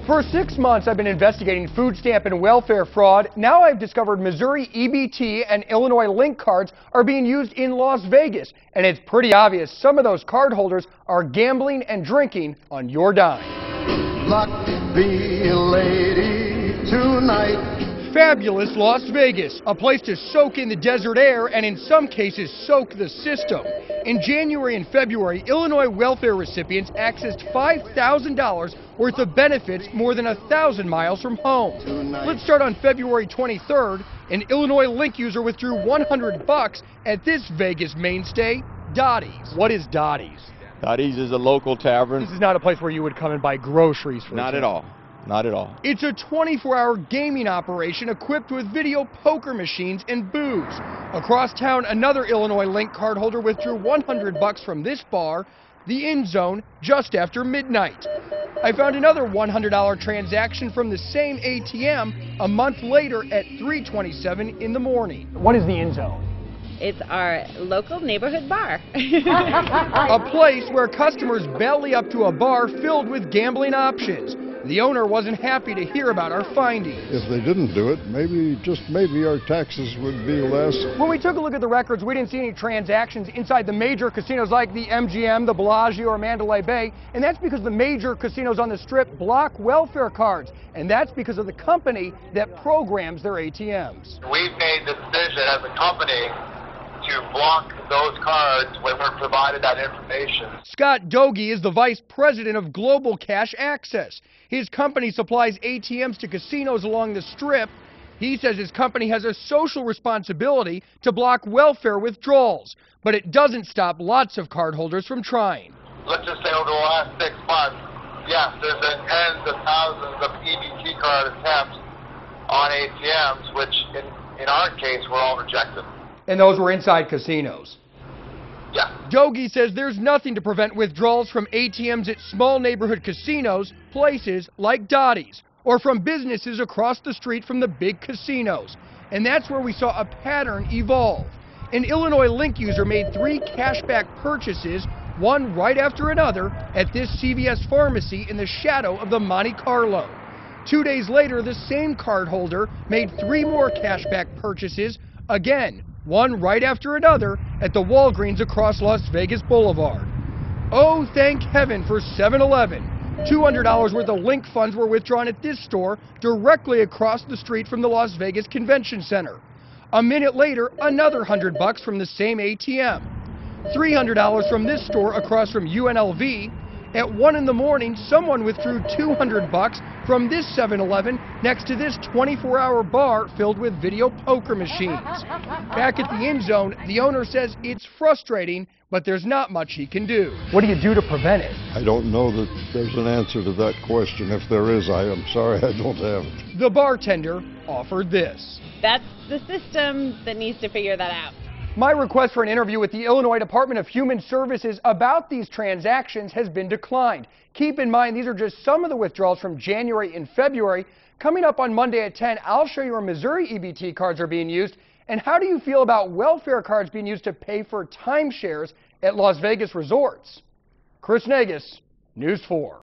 For 6 months, I've been investigating food stamp and welfare fraud. Now I've discovered Missouri EBT and Illinois Link cards are being used in Las Vegas. And it's pretty obvious some of those card holders are gambling and drinking on your dime. Lucky be a lady tonight. Fabulous Las Vegas, a place to soak in the desert air and in some cases soak the system. In January and February, Illinois welfare recipients accessed $5,000 worth of benefits more than 1,000 miles from home. Let's start on February 23rd. An Illinois Link user withdrew $100 at this Vegas mainstay, Dotty's. What is Dotty's? Dotty's is a local tavern. This is not a place where you would come and buy groceries, for Not at example. all. Not at all. It's a 24-hour gaming operation equipped with video poker machines and booze. Across town, another Illinois Link card holder withdrew $100 from this bar, the End Zone, just after midnight. I found another $100 transaction from the same ATM a month later at 3:27 in the morning. What is the End Zone? It's our local neighborhood bar. A place where customers belly up to a bar filled with gambling options. The owner wasn't happy to hear about our findings. If they didn't do it, maybe, just maybe, our taxes would be less. When we took a look at the records, we didn't see any transactions inside the major casinos like the MGM, the Bellagio, or Mandalay Bay, and that's because the major casinos on the Strip block welfare cards, and that's because of the company that programs their ATMs. We've made the decision as a company to block those cards when we're provided that information. Scott Dogie is the vice president of Global Cash Access. His company supplies ATMs to casinos along the Strip. He says his company has a social responsibility to block welfare withdrawals, but it doesn't stop lots of cardholders from trying. Let's just say over the last 6 months, yes, there's been tens of thousands of EBT card attempts on ATMs, which in our case were all rejected. And those were inside casinos. Yeah. Dogie says there's nothing to prevent withdrawals from ATMs at small neighborhood casinos, places like Dotty's, or from businesses across the street from the big casinos. And that's where we saw a pattern evolve. An Illinois Link user made 3 cashback purchases, one right after another, at this CVS pharmacy in the shadow of the Monte Carlo. 2 days later, the same cardholder made 3 more cashback purchases, again, one right after another, at the Walgreens across Las Vegas Boulevard. Oh, thank heaven for 7-Eleven. $200 worth of Link funds were withdrawn at this store directly across the street from the Las Vegas Convention Center. A minute later, another $100 from the same ATM. $300 from this store across from UNLV. At 1 in the morning, someone withdrew $200 from this 7-Eleven next to this 24-hour bar filled with video poker machines. Back at the End Zone, the owner says it's frustrating, but there's not much he can do. What do you do to prevent it? I don't know that there's an answer to that question. If there is, I am sorry I don't have it. The bartender offered this. That's the system that needs to figure that out. My request for an interview with the Illinois Department of Human Services about these transactions has been declined. Keep in mind, these are just some of the withdrawals from January and February. Coming up on Monday at 10, I'll show you where Missouri EBT cards are being used. And how do you feel about welfare cards being used to pay for timeshares at Las Vegas resorts? Chris Nagus, News 4.